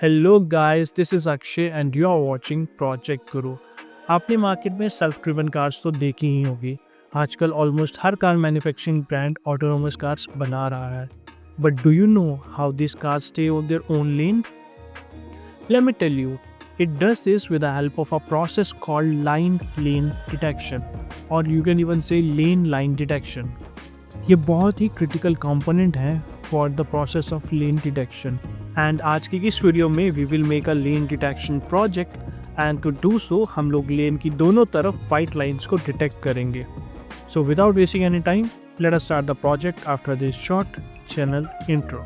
Hello guys, this is Akshay and you are watching project Guru. आपने market में self driven cars तो देखी ही होगी। आजकल ऑलमोस्ट हर car manufacturing brand autonomous cars बना रहा है। But do you know how this cars stay on their own lane? Let me tell you, it does this with the help of a process called line lane detection, or you can even say lane line detection. ये बहुत ही critical component है for the process of lane detection. And आज की इस video में we will make a lane detection project, and to do so हम लोग लेन की दोनों तरफ वाइट लाइंस को डिटेक्ट करेंगे। So without wasting any time, let us start the project after this short channel intro.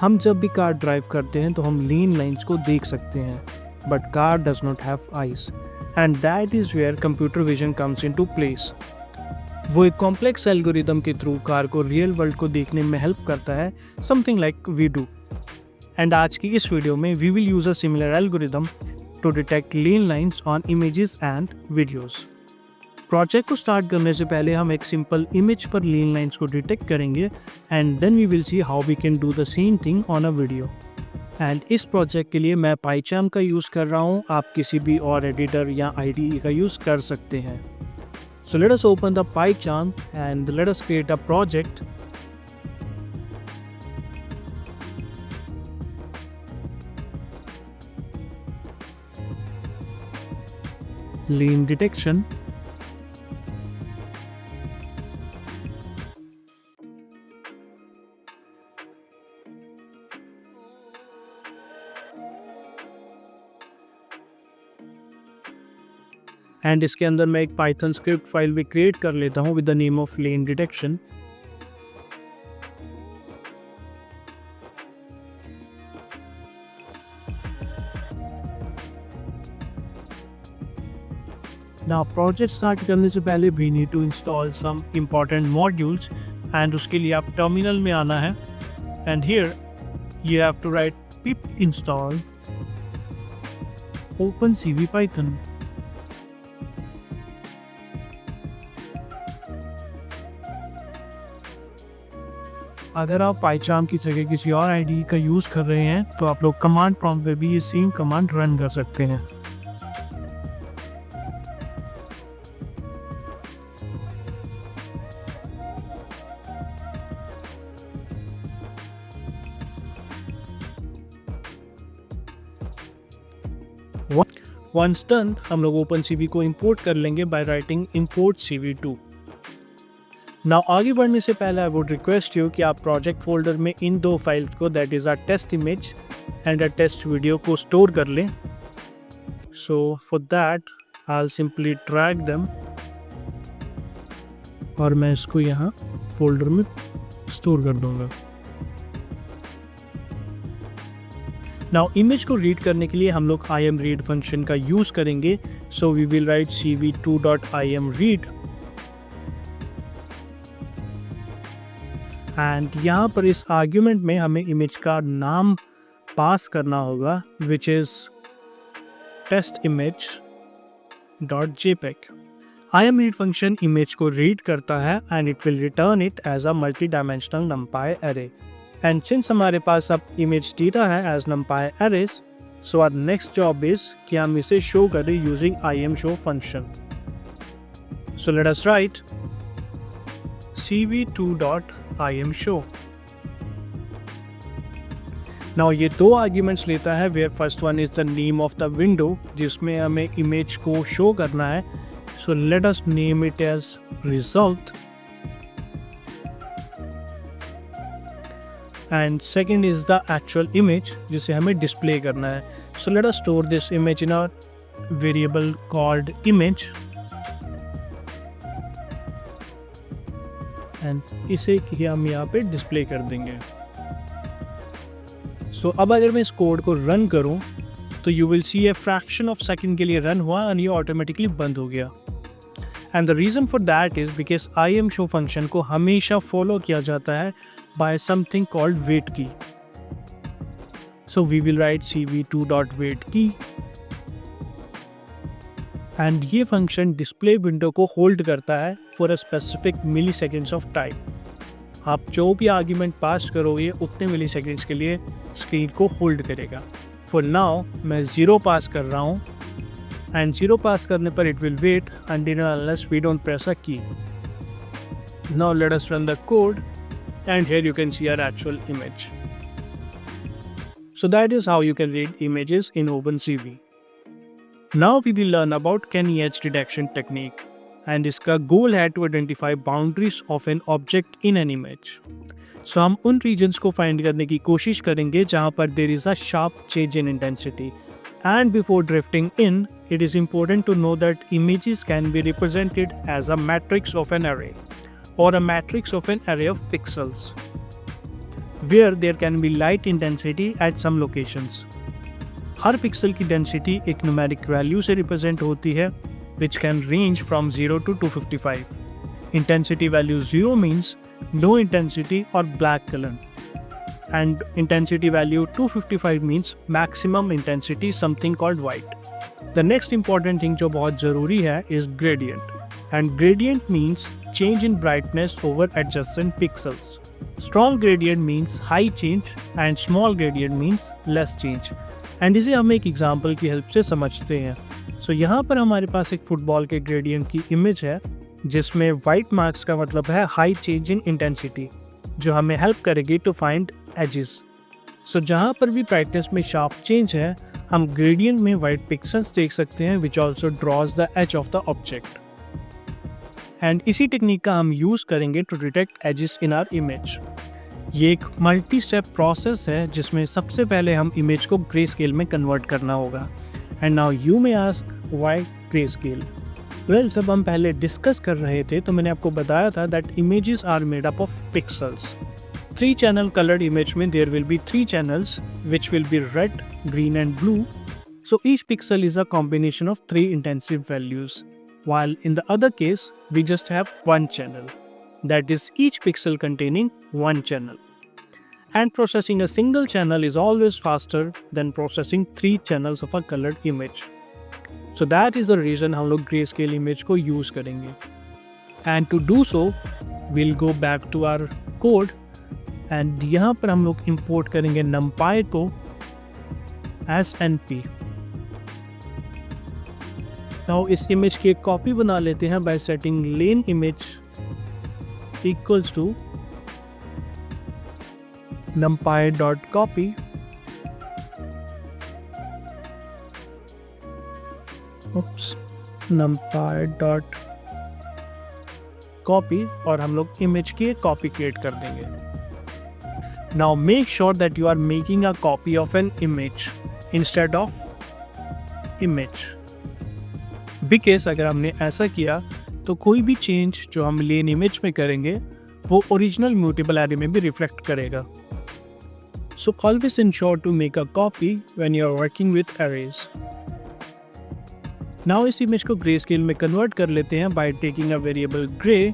हम जब भी कार ड्राइव करते हैं तो हम लेन लाइंस को देख सकते हैं, but car does not have eyes, and that is where computer vision comes into place. वो एक कॉम्प्लेक्स एल्गोरिदम के थ्रू कार को रियल वर्ल्ड को देखने में हेल्प करता है, something like we do. And आज की इस वीडियो में we will use a similar algorithm to detect lane lines on images and videos. Project को स्टार्ट करने से पहले हम एक सिंपल इमेज पर लेन लाइंस को डिटेक्ट करेंगे, and then we will see how we can do the same thing on a video. And इस प्रोजेक्ट के लिए मैं पाइचार्म का यूज़ कर रहा हूँ, आप किसी भी और एडिटर या IDE का यूज़ कर सकते हैं। So let us open the PyCharm and let us create a project. Lane detection. And इसके अंदर मैं एक पाइथन स्क्रिप्ट फाइल भी क्रिएट कर लेता हूँ with the name of lane detection. Now project start करने से पहले we need to install some important modules, and उसके लिए आप टर्मिनल में आना है, and here you have to write pip install opencv python। अगर आप पाइचार्म की जगह किसी और IDE का यूज़ कर रहे हैं तो आप लोग कमांड प्रॉम्प्ट पे भी ये सेम कमांड रन कर सकते हैं। वंस डन, हम लोग OpenCV को इंपोर्ट कर लेंगे by writing import cv2। Now आगे बढ़ने से पहले आई वुड रिक्वेस्ट यू कि आप प्रोजेक्ट फोल्डर में इन दो फाइल्स को, that is our test image and a test video को स्टोर कर लें। So for that I will simply drag them, और मैं इसको यहाँ फोल्डर में स्टोर कर दूंगा। नाउ इमेज को रीड करने के लिए हम लोग imread फंक्शन का यूज़ करेंगे। So we will write cv2.imread, and यहाँ पर इस आर्ग्यूमेंट में हमें इमेज का नाम पास करना होगा, which is testimage.jpg। imread function image को रीड करता है and it will return it as a multi dimensional numpy array। And since हमारे पास अब इमेज डेटा है as numpy arrays, so our next job is कि हम इसे शो करें using imshow function. So let us write cv2.imshow। Now ये दो आर्ग्यूमेंट्स लेता है, where first one is the name of the window जिसमें हमें इमेज को शो करना है। So let us name it as result, and second is the actual image जिसे हमें डिस्प्ले करना है। So let us store this image in a variable called image, and इसे हम यहाँ पे डिस्प्ले कर देंगे। सो अब अगर मैं इस कोड को रन करूँ तो you will see a fraction of second के लिए रन हुआ और ये ऑटोमेटिकली बंद हो गया। And the reason for that is because imshow function को हमेशा फॉलो किया जाता है bye something called wait key. So we will write cv2.waitKey, and ये फंक्शन डिस्प्ले विंडो को होल्ड करता है for a specific milliseconds of time. आप जो भी आर्ग्यूमेंट पास करोगे उतने मिली सेकेंड्स के लिए स्क्रीन को होल्ड करेगा। फॉर नाउ मैं 0 पास कर रहा हूँ एंड 0 पास करने पर it will wait until unless we don't press a key. Now let us run the code and here you can see our actual image. So that is how you can read images in OpenCV. Now we will learn about Kenny Edge detection technique and इसका goal है to identify boundaries of an object in an image. So हम उन regions को find करने की कोशिश करेंगे जहाँ पर there is a sharp change in intensity. And before drifting in, it is important to know that images can be represented as a matrix of an array or a matrix of an array of pixels, where there can be light intensity at some locations. Her pixel की density एक numeric value से represent होती है which can range from 0 to 255. Intensity value 0 means no intensity or black color. And intensity value 255 means maximum intensity, something called white. The next important thing जो बहुत ज़रूरी है is gradient. And gradient means change in brightness over adjacent pixels. Strong gradient means high change and small gradient means less change. And इसे हम एक example की help से समझते हैं। So यहाँ पर हमारे पास एक फुटबॉल के ग्रेडियंट की इमेज है जिसमें वाइट मार्क्स का मतलब है हाई चेंज इन इंटेंसिटी, जो हमें हेल्प करेगी टू फाइंड एजेस। सो जहाँ पर भी ब्राइटनेस में शार्प चेंज है हम ग्रेडियंट में वाइट पिक्सल्स देख सकते हैं which also draws the edge of the object. And इसी टेक्निक का हम यूज़ करेंगे to detect edges in our image. ये एक मल्टी स्टेप प्रोसेस है जिसमें सबसे पहले हम इमेज को ग्रे स्केल में कन्वर्ट करना होगा। And now you may ask why grey scale. Well, जब हम पहले डिस्कस कर रहे थे तो मैंने आपको बताया था that images are made up of pixels. 3 channel colored image में there will be 3 channels which will be red, green and blue. So each pixel is a combination of 3 intensive values, while in the other case we just have 1 channel, that is each pixel containing 1 channel. And processing a single channel is always faster than processing 3 channels of a colored image. So that is the reason हम लोग grayscale image को use करेंगे. And to do so, we'll go back to our code and यहाँ पर हम लोग import करेंगे numpy को as np. Now इस image की एक copy बना लेते हैं by setting len image equals to numpy.copy numpy.copy और हम लोग image की एक copy create कर देंगे. Now make sure that you are making a copy of an image instead of image, because अगर हमने ऐसा किया तो कोई भी चेंज जो हम लेन इमेज में करेंगे वो ओरिजिनल म्यूटेबल एरे में भी रिफ्लेक्ट करेगा. So always ensure to make a copy when you are working with arrays. Now इस इमेज को ग्रे स्केल में कन्वर्ट कर लेते हैं by taking a variable gray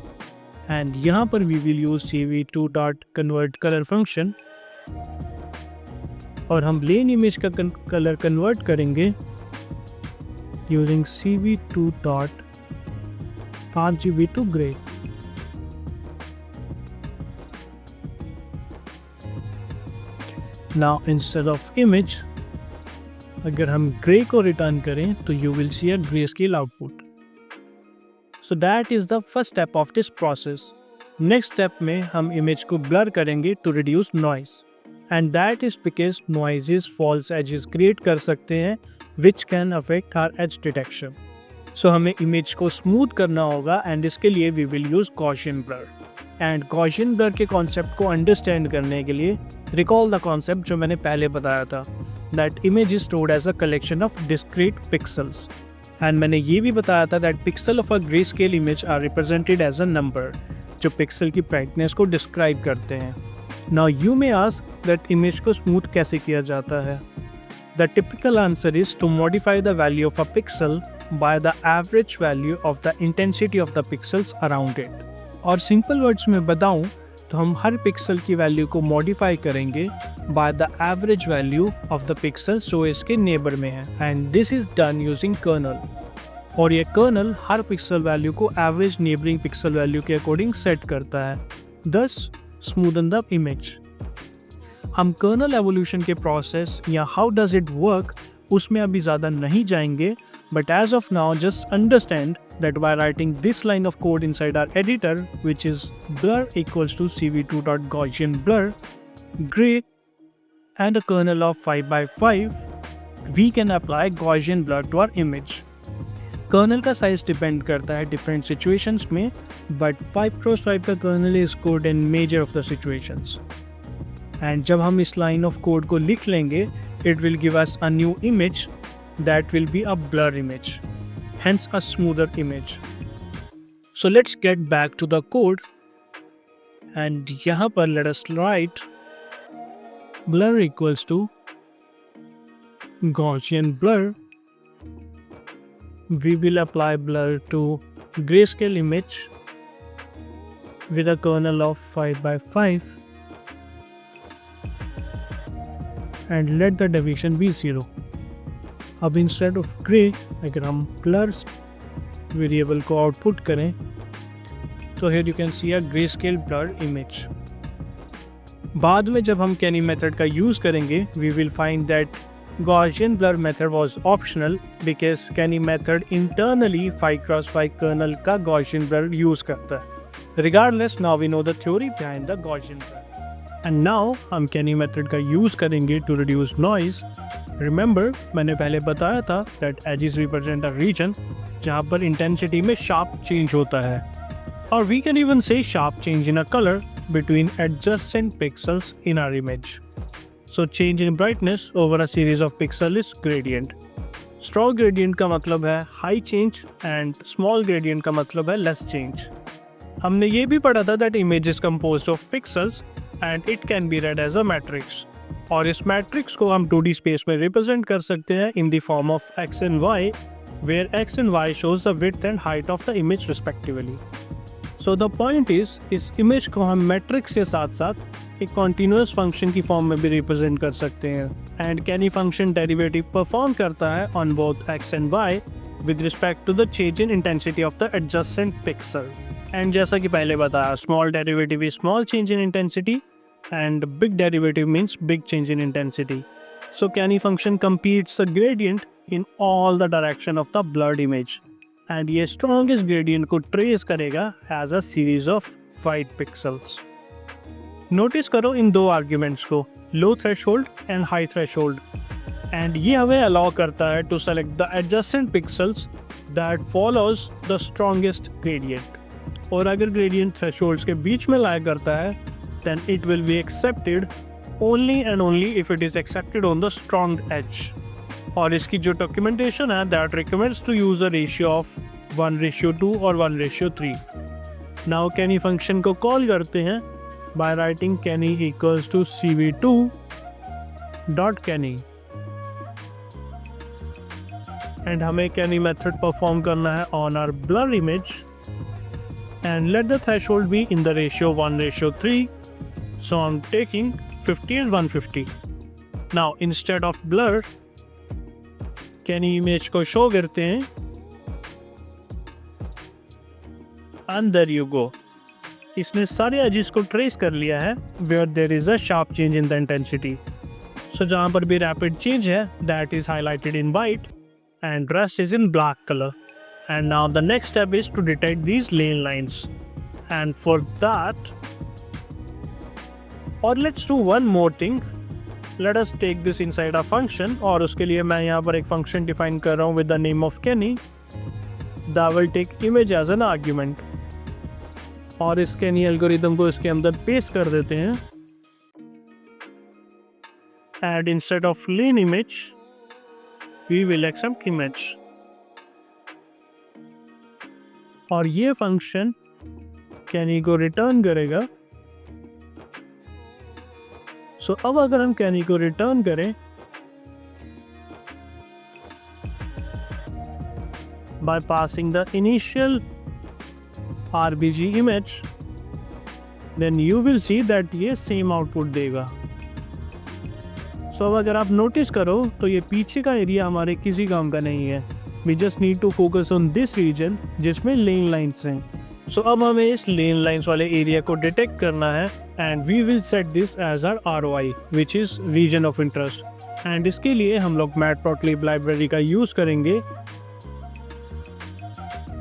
and यहाँ पर we will use cv2.convertColor function और हम लेन इमेज का कलर कन्वर्ट करेंगे using cv2.rgb to gray. Now instead of image, अगर हम ग्रे को रिटर्न करें तो you will see a grayscale output. So that is the first step of this process. Next step में हम image को blur करेंगे to reduce noise. And that is because noises false edges create कर सकते हैं which can affect our edge detection. So हमें image को smooth करना होगा and इसके लिए we will use Gaussian blur. And Gaussian blur के concept को understand करने के लिए recall the concept जो मैंने पहले बताया था, that image is stored as a collection of discrete pixels. And मैंने ये भी बताया था that pixel of a grayscale image are represented as a number, जो pixel की brightness को describe करते हैं. Now you may ask that image को smooth कैसे किया जाता है? The typical answer is to modify the value of a pixel by the average value of the intensity of the pixels around it. और simple words में बताऊं तो हम हर पिक्सल की वैल्यू को मॉडिफाई करेंगे by the average value of the pixels जो इसके नेबर में है, and this is done using kernel. और ये कर्नल हर पिक्सल वैल्यू को एवरेज नेबरिंग पिक्सल वैल्यू के अकॉर्डिंग सेट करता है, दस स्मूदन द इमेज। हम कर्नल एवोल्यूशन के प्रोसेस या हाउ डज इट वर्क उसमें अभी ज़्यादा नहीं जाएंगे, but as of now just understand that by writing this line of code inside our editor, which is blur equals to cv2.gaussian blur gray and a kernel of 5 by 5, we can apply Gaussian blur to our image. Kernel का size depend करता है different situations में, but 5x5 का kernel is good in major of the situations. And जब हम इस line of code को लिख लेंगे, it will give us a new image that will be a blur image, hence a smoother image. So let's get back to the code and यहाँ पर let us write blur equals to Gaussian blur. We will apply blur to grayscale image with a kernel of 5 by 5 and let the deviation be 0. अब instead of grey अगर हम blur variable को output करें तो here you can see a grayscale blur image. बाद में जब हम Kenny मेथड का यूज़ करेंगे, we will find that Gaussian blur method was optional because Kenny method internally 5x5 kernel का Gaussian blur यूज़ करता है. Regardless, now we know the theory behind the Gaussian blur. And now हम Kenny method का use करेंगे to reduce noise. Remember, मैंने पहले बताया था that edges represent a region जहाँ पर intensity में sharp change होता है, और we can even say sharp change in a color between adjacent pixels in our image. So change in brightness over a series of pixels is gradient. Strong gradient का मतलब है high change and small gradient का मतलब है less change. हमने ये भी पढ़ा था that image is composed of pixels and it can be read as a matrix. और इस मैट्रिक्स को हम 2D स्पेस में रिप्रेजेंट कर सकते हैं in the form of x and y, where x and y shows the width and height of the image respectively. So the point is, इस image को हम मैट्रिक्स के साथ साथ एक continuous function की फॉर्म में भी रिप्रेजेंट कर सकते हैं, and Kenny function derivative perform करता है on both x and y with respect to the change in intensity of the adjacent pixel. And जैसा कि पहले बताया, small derivative is small change in intensity and big derivative means big change in intensity. So Kenny function computes the gradient in all the direction of the blurred image, and ये strongest gradient को trace करेगा as a series of white pixels. Notice करो इन दो arguments को, low threshold and high threshold, and ये हमें allow करता है to select the adjacent pixels that follows the strongest gradient. और अगर gradient thresholds के बीच में lie करता है, then it will be accepted only and only if it is accepted on the strong edge. और इसकी जो documentation है, that recommends to use a ratio of 1:2 or 1:3. Now Kenny function को call करते हैं by writing Kenny equals to cv2 dot Kenny, and हमें Kenny method perform करना है on our blur image and let the threshold be in the ratio 1:3. So I'm taking 50 and 150. Now instead of blur, Kenny image को show करते हैं, and there you go. इसने सारे edges को trace कर लिया है where there is a sharp change in the intensity. So जहाँ पर भी rapid change है, that is highlighted in white and rest is in black color. And now the next step is to detect these lane lines. And for that, और let's do one more thing. Let us take this inside a function, और उसके लिए मैं यहाँ पर एक function define कर रहा हूँ with the name of Kenny that will take image as an argument. और इस Kenny algorithm को इसके अंदर paste कर देते हैं, and instead of lane image we will accept image. और ये function Kenny को return करेगा. So अब अगर हम Kenny को रिटर्न करें by passing the initial RBG image, then you will see that ये same output देगा. So अब अगर आप नोटिस करो तो ये पीछे का एरिया हमारे किसी काम का नहीं है, we just need to focus on this region जिसमें लेन लाइन्स हैं। सो अब हमें इस लेन लाइन्स वाले एरिया को डिटेक्ट करना है and we will set this as our ROI which is region of interest. And इसके लिए हम लोग मैटप्लॉटलिब लाइब्रेरी का यूज़ करेंगे।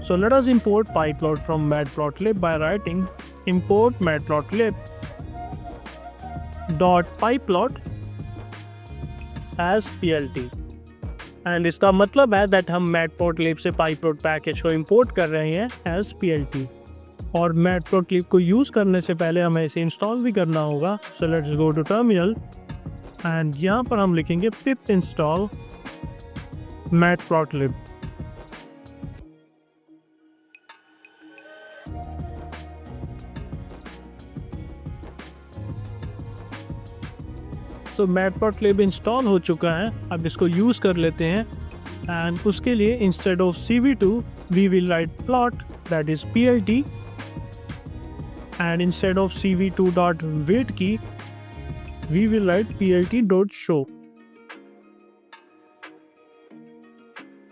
So let us import pyplot from matplotlib by writing import matplotlib dot pyplot as plt। And इसका मतलब है that हम मैटप्लॉटलिब से pyplot पैकेज को इंपोर्ट कर रहे हैं एज plt। और मैटप्लॉटलिब को यूज़ करने से पहले हमें इसे इंस्टॉल भी करना होगा। So let's go to terminal and यहाँ पर हम लिखेंगे pip install matplotlib। तो मैटप्लॉटलिब इंस्टॉल हो चुका है, अब इसको यूज़ कर लेते हैं। एंड उसके लिए instead of CV2 we will write plot that is PLT and instead of CV2 dot wait key we will write PLT dot show.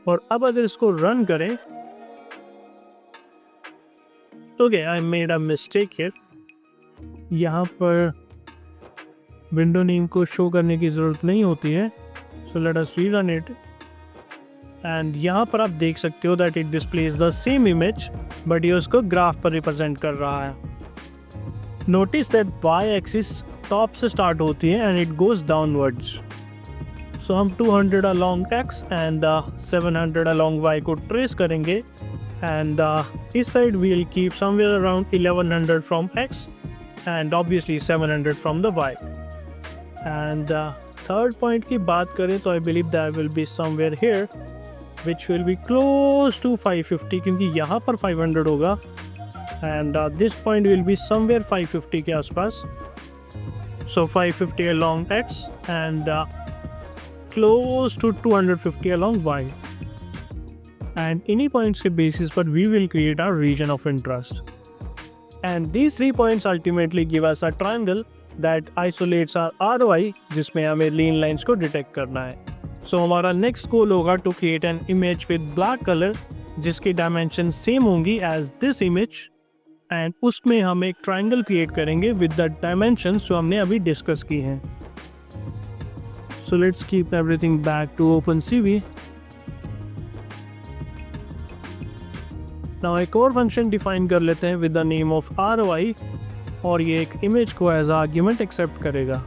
और अब अगर इसको रन करें, okay I made a mistake here, यहाँ पर window name को show करने की ज़रूरत नहीं होती है। So let us rerun it and यहाँ पर आप देख सकते हो that it displays the same image but ये उसको ग्राफ पर रिप्रेजेंट कर रहा है। Notice that y axis top से स्टार्ट होती है and it goes downwards. So हम 200 along x and 700 along y को ट्रेस करेंगे एंड इस side we will keep somewhere around 1100 from x and obviously 700 from the y। and third point की बात करें तो I believe that will be somewhere here which will be close to 550 क्योंकि यहाँ पर 500 होगा and this point will be somewhere 550 के आसपास। so 550 along x and close to 250 along y and इन्हीं points के basis पर we will create our region of interest। And these 3 points ultimately give us a triangle that isolates our ROI जिसमें हमें lean lines को detect करना है। So हमारा next goal होगा to create an image with black color जिसकी dimensions same होंगी as this image and उसमें हम एक triangle create करेंगे with the dimensions जो हमने अभी discuss की हैं। So let's keep everything back to OpenCV। Now एक और फंक्शन डिफाइन कर लेते हैं with the name of ROI और ये एक इमेज को एज आर्ग्यूमेंट एक्सेप्ट करेगा।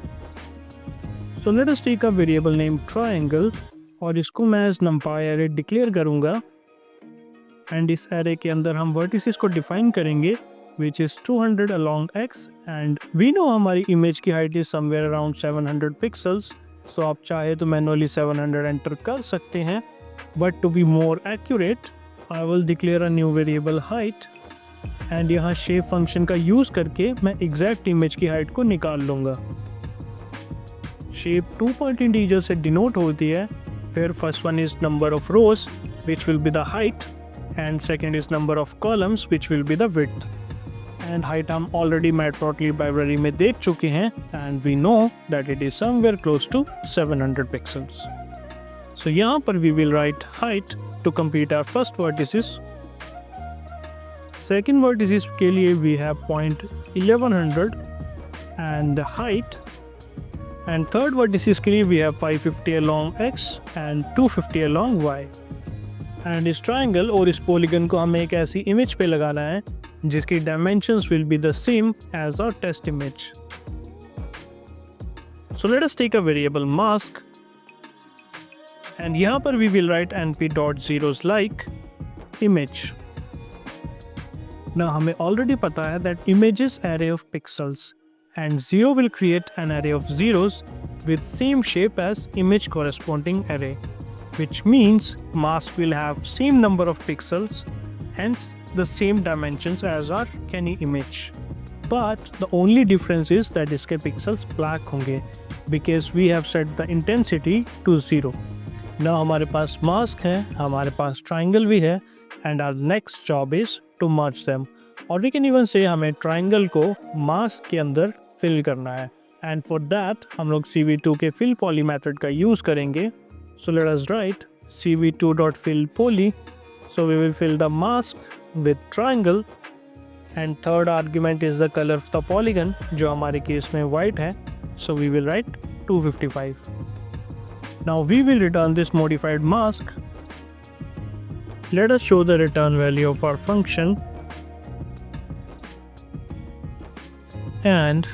So let us take a variable name triangle और इसको मैं एज numpy एरे डिक्लेयर करूँगा एंड इस एरे के अंदर हम वर्टिसेस को डिफाइन करेंगे which is 200 along x and we know हमारी इमेज की height is somewhere around 700 pixels. सो आप चाहे तो मैनुअली 700 एंटर कर सकते हैं but to be more accurate I will declare a new variable height and यहाँ shape function का यूज़ करके मैं exact image की height को निकाल लूँगा। shape 2 point integer से denote होती है, फिर first one is number of rows which will be the height and second is number of columns which will be the width and height हम already matplotlib library में देख चुके हैं and we know that it is somewhere close to 700 pixels। so यहाँ पर we will write height to complete our first vertices। second vertices के लिए we have point 1100 and height and third vertices के लिए we have 550 along x and 250 along y and इस triangle और इस polygon को हमें एक ऐसी image पे लगाना है जिसकी dimensions will be the same as our test image। so let us take a variable mask and यहाँ पर we will write np.zeros like image। Now हमें already पता है that image is array of pixels and 0 will create an array of zeros with same shape as image corresponding array which means mask will have same number of pixels hence the same dimensions as our Kenny image but the only difference is that इसके pixels black होंगे because we have set the intensity to 0। ना हमारे पास mask है, हमारे पास triangle भी है and our next job is to merge them और we can even say हमें ट्राइंगल को मास्क के अंदर फिल करना है एंड फॉर दैट हम लोग CV2 के फिल पॉली मेथड का यूज़ करेंगे। सो let us right cv2.fill poly. So we will fill the mask with triangle and third argument is the color of the polygon जो हमारे case में white है. So we will write 255. Now we will return this modified mask. Let us show the return value of our function and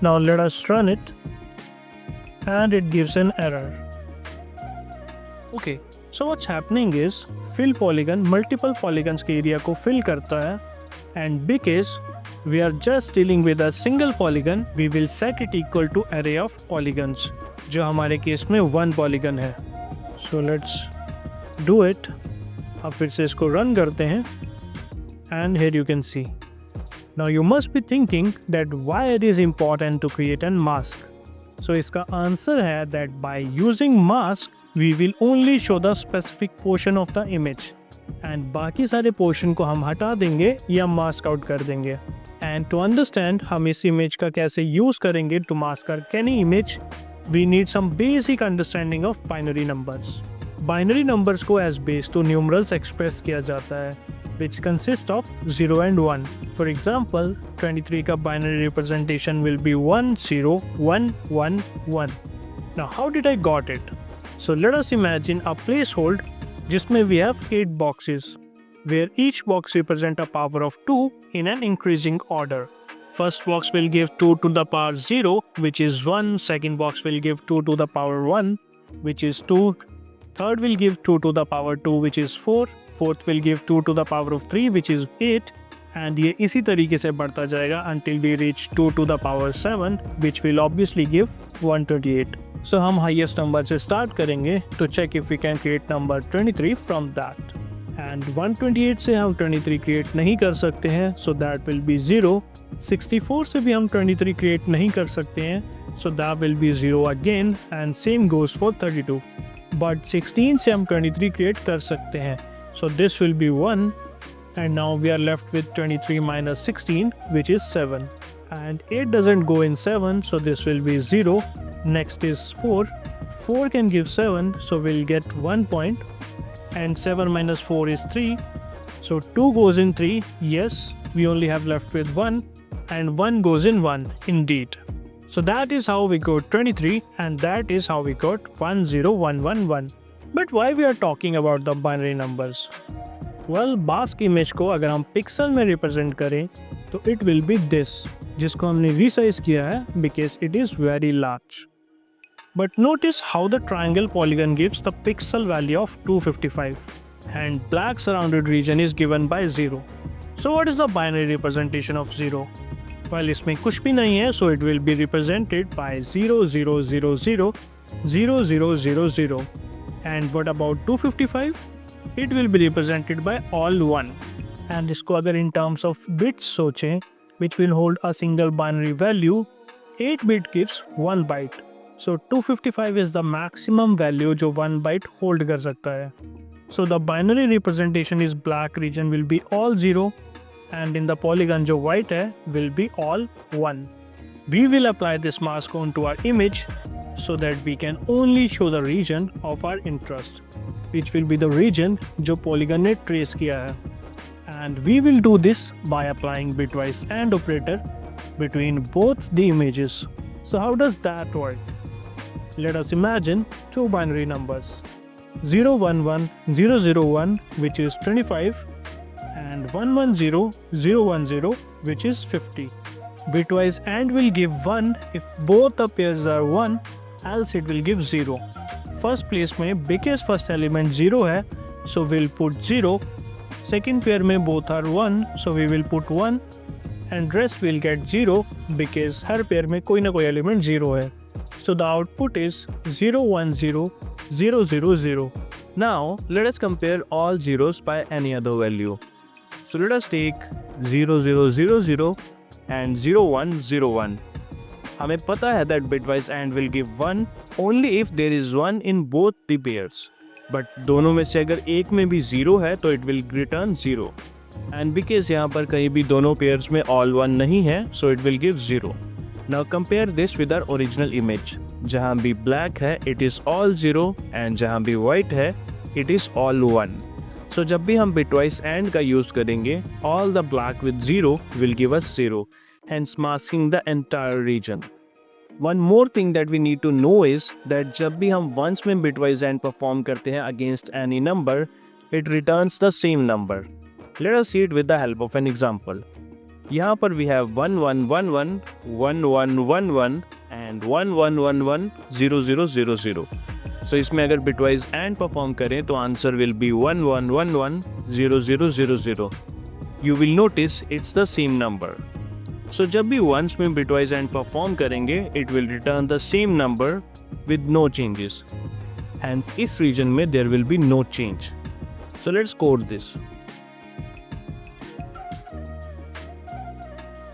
now let us run it and it gives an error. Okay, so what's happening is fill polygon multiple polygons के area को fill करता है and because we are just dealing with a single polygon we will set it equal to array of polygons जो हमारे case में 1 polygon है. So let's do it. अब फिर से इसको run करते हैं and here you can see. Now you must be thinking that why it is important to create a mask. So इसका आंसर है that by using mask we will only show the specific portion of the image and बाकी सारे portion को हम हटा देंगे या mask out कर देंगे. And to understand हम इस image का कैसे use करेंगे to mask our any image, we need some basic understanding of binary numbers. Binary numbers को as base to numerals express किया जाता है which consists of 0 and 1. For example, 23 का binary representation will be 1 0 1 1 1. Now how did I got it? So let us imagine a placehold जिसमें we have 8 boxes where each box represent a power of 2 in an increasing order. First box will give 2 to the power 0 which is 1, second box will give 2 to the power 1 which is 2, third will give 2 to the power 2 which is 4, fourth will give 2 to the power of 3 which is 8 and ये इसी तरीके से बढ़ता जाएगा until we reach 2 to the power 7 which will obviously give 128. So हम highest number से start करेंगे to check if we can create number 23 from that. And 128 से हम 23 create नहीं कर सकते हैं so that will be 0. 64 से भी हम 23 create नहीं कर सकते हैं so that will be 0 again and same goes for 32. But 16 से हम 23 create कर सकते हैं so this will be 1 and now we are left with 23 minus 16 which is 7 and 8 doesn't go in 7 so this will be 0. Next is 4. 4 can give 7 so we'll get 1 point and 7 minus 4 is 3 so 2 goes in 3. Yes, we only have left with 1 and 1 goes in 1 indeed. So that is how we got 23 and that is how we got 10111. But why we are talking about the binary numbers? Well, mask image को अगर हम pixel में represent करें तो it will be this जिसको हमने resize किया है because it is very large. But notice how the triangle polygon gives the pixel value of 255 and black surrounded region is given by 0. So what is the binary representation of 0? Well, इसमें कुछ भी नहीं है so it will be represented by 0 0 0 0 0 0 0 0. And what about 255? It will be represented by all 1. And इसको अगर in terms of bits सोचें which will hold a single binary value, 8 bit gives 1 byte. So 255 is the maximum value जो 1 byte hold कर सकता है. So the binary representation is black region will be all 0 and in the polygon जो white है will be all 1. We will apply this mask onto our image so that we can only show the region of our interest, which will be the region जो polygon ने trace किया है. And we will do this by applying bitwise AND operator between both the images. So how does that work? Let us imagine two binary numbers 011 001 which is 25 and 110 010 which is 50. Bitwise AND will give 1 if both the pairs are 1 else it will give 0. First place में because first element 0 है so we'll put 0. Second pair में both are 1 so we will put 1 and rest will get 0 because her pair में कोई ना कोई element 0 है. So the output is 0 1 0 0 0 0. Now let us compare all zeros by any other value. So let us take 0 0 0 0 and 0 1 0 1. हमें पता है that bitwise AND will give 1 only if there is 1 in both the pairs. But दोनों में से अगर एक में भी 0 है तो it will return 0. And because यहाँ पर कहीं भी दोनों pairs में all 1 नहीं है so it will give 0. Now compare this with our original image. जहाँ भी ब्लैक है इट इज़ ऑल 0 एंड जहाँ भी वाइट है इट इज़ ऑल 1. सो जब भी हम बिटवाइस एंड का यूज़ करेंगे all the black with 0 will give us 0, hence masking the entire region. One more thing that we need to know is that जब भी हम ones में bitwise AND perform करते हैं against any number, it returns the same number. Let us see it with the help of an example. यहाँ पर we have 1 1 1 1 1 1 1 1 and 1 1 1 1 0 0 0 0. So इसमें अगर bitwise AND perform करें तो answer will be 1 1 1 1 0 0 0 0. You will notice it's the same number. So जब भी ones में bitwise AND perform करेंगे it will return the same number with no changes. Hence इस region में there will be no change. So let's code this.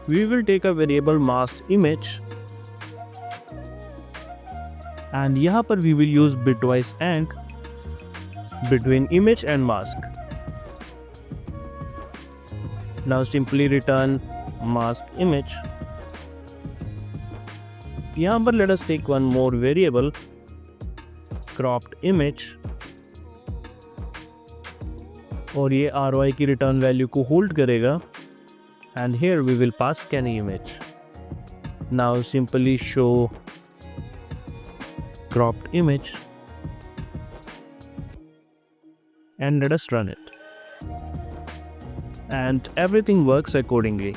We will take a variable masked image and यहाँ पर we will use bitwise AND between image and mask. Now simply return masked image. यहाँ पर let us take one more variable cropped image और ये ROI की return value को hold करेगा and here we will pass scan image. Now simply show cropped image and let us run it and everything works accordingly.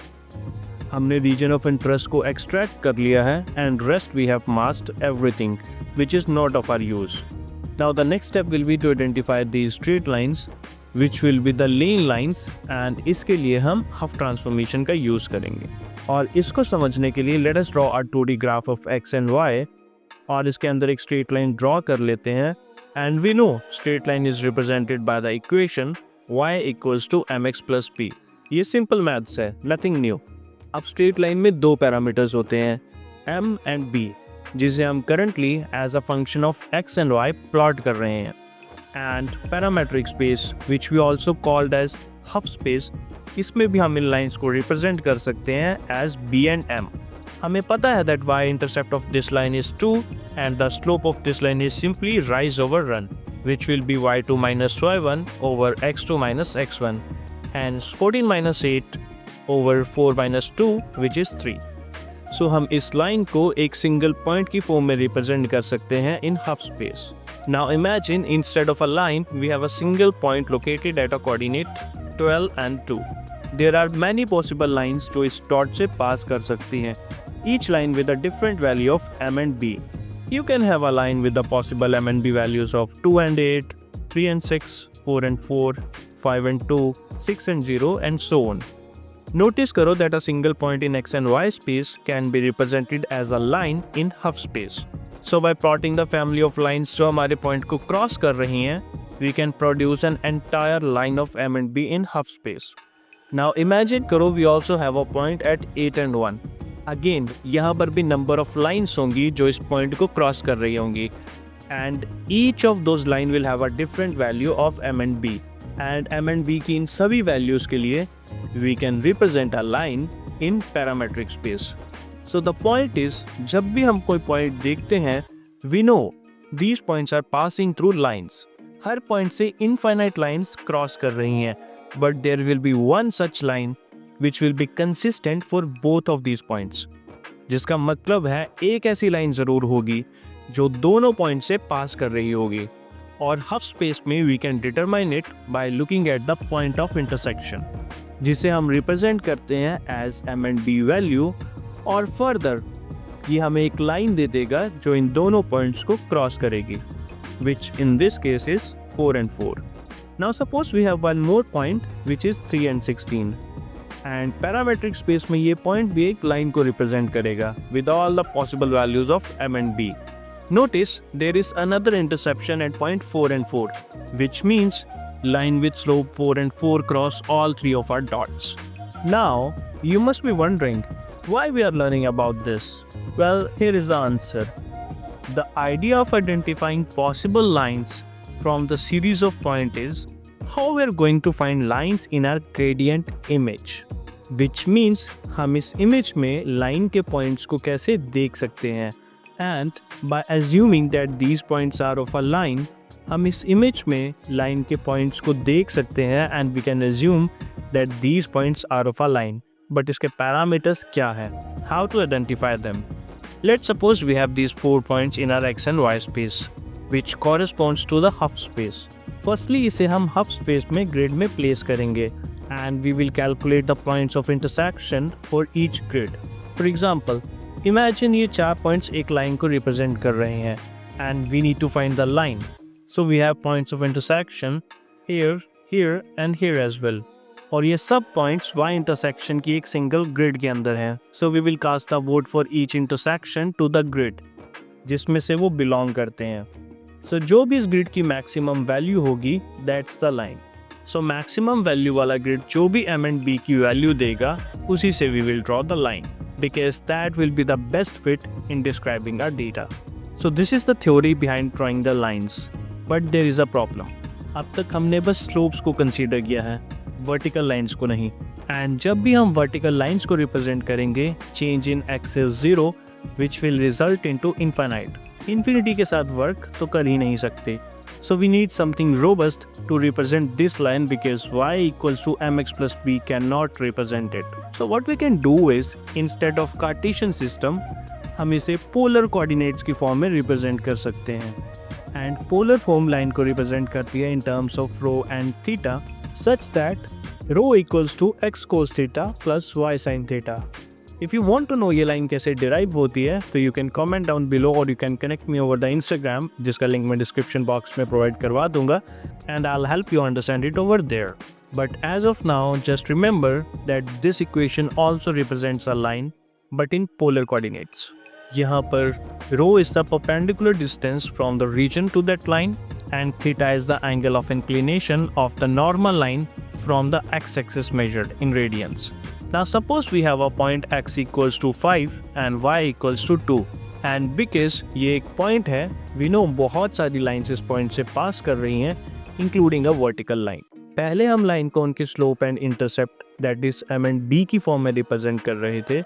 हमने region of interest को extract कर लिया है and rest we have masked everything which is not of our use. Now the next step will be to identify the straight lines which will be the lane lines and इसके लिए हम half transformation का use करेंगे. और इसको समझने के लिए let us draw a 2D graph of x and y और इसके अंदर एक स्ट्रेट लाइन ड्रॉ कर लेते हैं and we know straight line is represented by the equation y equals to mx plus p. ये सिंपल मैथ्स है, nothing new. अब स्ट्रेट लाइन में दो पैरामीटर्स होते हैं m एंड b जिसे हम currently as a function of x and y plot कर रहे हैं. And parametric space which we also called as Hough space, इसमें भी हम इन लाइंस को रिप्रेजेंट कर सकते हैं एज b एंड m. हमें पता है that y intercept of this line is 2 and the slope of this line is simply rise over run which will be y2 minus y1 over x2 minus x1 and 14 minus 8 over 4 minus 2 which is 3. So हम इस line को एक single point की form में represent कर सकते हैं in half space. Now imagine instead of a line we have a single point located at a coordinate 12 and 2. There are many possible lines जो इस डॉट से पास कर सकती हैं, each line with a different value of m and b. You can have a line with the possible m and b values of 2 and 8, 3 and 6, 4 and 4, 5 and 2, 6 and 0 and so on. Notice करो that a single point in x and y space can be represented as a line in half space. So by plotting the family of lines जो हमारे point को cross कर रही हैं, we can produce an entire line of m and b in half space. Now imagine करो we also have a point at 8 and 1. Again यहाँ पर भी नंबर ऑफ लाइन्स होंगी जो इस पॉइंट को क्रॉस कर रही होंगी and each of those line will have a different value of m and b and m and b की इन सभी वैल्यूज़ के लिए we can represent a line in parametric space. So the point is जब भी हम कोई point देखते हैं we know these points are passing through lines. हर पॉइंट से इनफाइनाइट लाइन्स क्रॉस कर रही हैं but there will be one such line which will be consistent for both of these points. जिसका मतलब है एक ऐसी लाइन ज़रूर होगी जो दोनों पॉइंट से पास कर रही होगी और हाफ स्पेस में we can determine it by looking at the point of intersection जिसे हम रिप्रेजेंट करते हैं as m and b value और फर्दर ये हमें एक लाइन दे देगा जो इन दोनों पॉइंट्स को क्रॉस करेगी which in this case is 4 and 4. Now suppose we have one more point which is 3 and 16. And parametric space में ये पॉइंट भी एक लाइन को रिप्रेजेंट करेगा with all the possible values of m and b. Notice there is another intersection at point 4 and 4, which means line with slope 4 and 4 cross all three of our dots. Now you must be wondering why we are learning about this. Well, here is the answer. The idea of identifying possible lines from the series of points is how we are going to find lines in our gradient image, which means हम इस image में line के points को कैसे देख सकते हैं And by assuming that these points are of a line, हम इस image में line के points को देख सकते हैं and we can assume that these points are of a line. But इसके parameters क्या हैं? How to identify them? Let's suppose we have these 4 points in our x and y space, which corresponds to the half space. Firstly, इसे हम half space में grid में place करेंगे and we will calculate the points of intersection for each grid. For example, imagine ये 4 points एक line को represent कर रहे हैं and we need to find the line. So we have points of intersection here, here and here as well. और ये सब points y intersection की एक single grid के अंदर हैं. So we will cast a vote for each intersection to the grid जिसमें से वो belong करते हैं. So जो भी इस grid की maximum value होगी, that's the line. So maximum value वाला grid जो भी m and b की value देगा, उसी से we will draw the line, because that will be the best fit in describing our data. So this is the theory behind drawing the lines. But there is a problem. अब तक हमने बस slopes को consider किया है, vertical lines को नहीं. And जब भी हम vertical lines को represent करेंगे, change in x is 0, which will result into infinite. Infinity के साथ work तो कर ही नहीं सकते. So we need something robust to represent this line because y equals to mx plus b cannot represent it. So what we can do is, instead of Cartesian system, हम इसे polar coordinates की form में represent कर सकते हैं. And polar form line को represent करती है in terms of rho and theta, such that rho equals to x cos theta plus y sin theta. If you want to know ये line कैसे derive होती है, तो you can comment down below or you can connect me over the Instagram, जिसका link मैं description box में provide करवा दूंगा, and I'll help you understand it over there. But as of now, just remember that this equation also represents a line, but in polar coordinates. यहाँ पर rho is the perpendicular distance from the region to that line, and theta is the angle of inclination of the normal line from the x-axis measured in radians. Now suppose we have a point x equals to 5 and y equals to 2, and because ये एक point है, we know बहुत सारी lines इस point से pass कर रही हैं, including a vertical line. पहले हम line को उनके slope and intercept, that is m and b की form में represent कर रहे थे,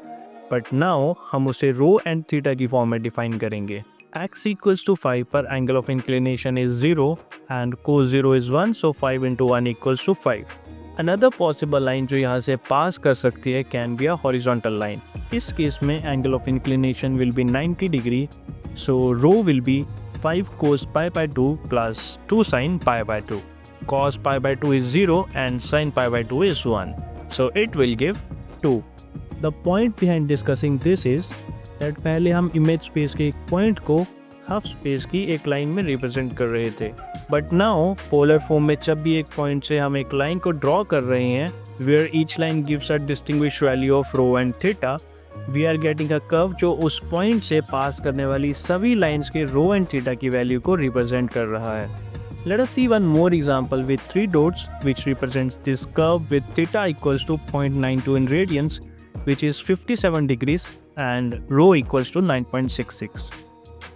but now हम उसे rho and theta की form में define करेंगे. X equals to 5 पर angle of inclination is 0 and cos 0 is 1, so 5 into 1 equals to 5. Another possible line जो यहाँ से pass कर सकती है can be a horizontal line. इस case में angle of inclination will be 90 degree, so rho will be 5 cos pi by 2 plus 2 sin pi by 2. Cos pi by 2 is 0 and sin pi by 2 is 1, so it will give 2. The point behind discussing this is that पहले हम image space के एक point को half space की एक line में represent कर रहे थे. But now polar form में जब भी एक point से हम एक line को draw कर रहे हैं, where each line gives a distinguished value of rho and theta, we are getting a curve जो उस point से pass करने वाली सभी lines के rho and theta की value को represent कर रहा है. Let us see one more example with 3 dots which represents this curve with theta equals to 0.92 in radians, which is 57 degrees, and rho equals to 9.66.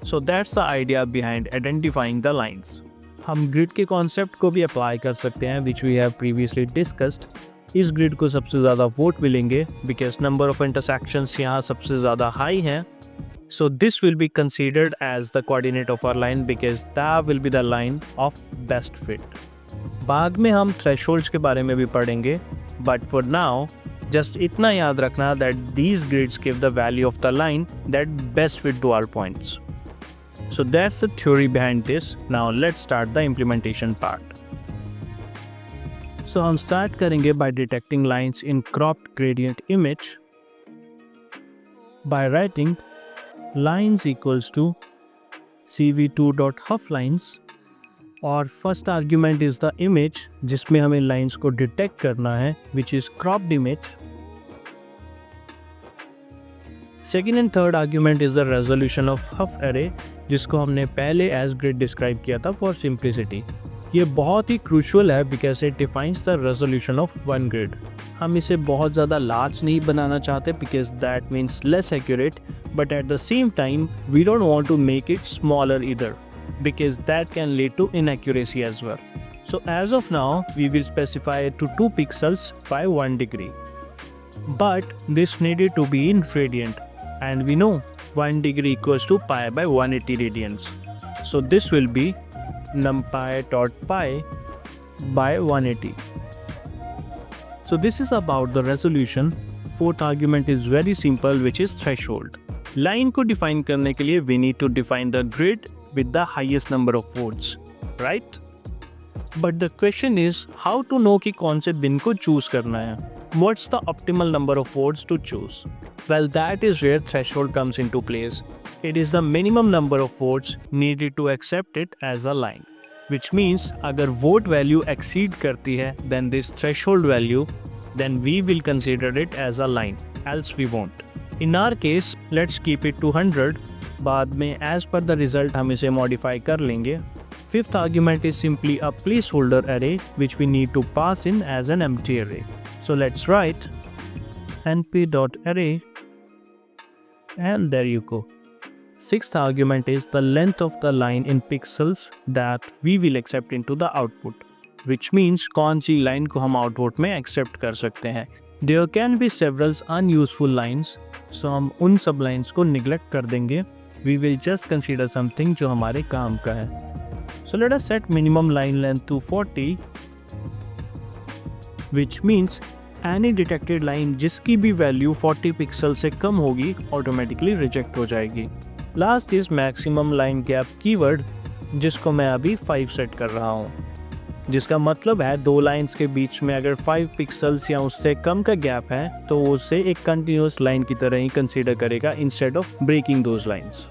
So that's the idea behind identifying the lines. हम grid के concept को भी apply कर सकते हैं, which we have previously discussed. इस grid को सबसे ज़्यादा vote मिलेंगे because number of intersections यहाँ सबसे ज़्यादा high हैं. So this will be considered as the coordinate of our line because that will be the line of best fit. बाद में हम thresholds के बारे में भी पढ़ेंगे, but for now, just इतना याद रखना that these grids give the value of the line that best fit to our points. So that's the theory behind this. Now let's start the implementation part. So हम start करेंगे by detecting lines in cropped gradient image by writing lines equals to cv2.halflines, और first argument is the image जिसमें हमें lines को detect करना है, which is cropped image. Second and third argument is the resolution of half array, जिसको हमने पहले as grid describe किया था for simplicity. ये बहुत ही crucial है because it defines the resolution of one grid. हम इसे बहुत ज़्यादा large नहीं बनाना चाहते because that means less accurate, but at the same time we don't want to make it smaller either because that can lead to inaccuracy as well. So as of now we will specify it to 2 pixels by 1 degree. But this needed to be in radiant, and we know 1 degree equals to pi by 180 radians. So this will be numpy dot pi by 180. So this is about the resolution. Fourth argument is very simple, which is threshold. Line को define करने के लिए we need to define the grid with the highest number of votes, right? But the question is how to know कि कौन से bin को choose करना है. What's the optimal number of votes to choose? Well, that is where threshold comes into place. It is the minimum number of votes needed to accept it as a line. Which means अगर vote value exceed करती है then this threshold value, then we will consider it as a line, else we won't. In our case, let's keep it to 100. बाद में as per the result हम इसे modify कर लेंगे. Fifth argument is simply a placeholder array which we need to pass in as an empty array. So let's write np.array, and there you go. Sixth argument is the length of the line in pixels that we will accept into the output, which means कौन सी line को हम output में accept कर सकते हैं. There can be several unuseful lines, so हम उन सब lines को neglect कर देंगे. We will just consider something जो हमारे काम का है. So let us set minimum line length to 40, which means any detected line जिसकी भी value 40 pixel से कम होगी automatically reject हो जाएगी. Last is maximum line gap keyword, जिसको मैं अभी 5 सेट कर रहा हूँ, जिसका मतलब है दो लाइंस के बीच में अगर 5 पिक्सल्स या उससे कम का गैप है तो उसे एक कंटिन्यूस लाइन की तरह ही कंसीडर करेगा instead of breaking those lines.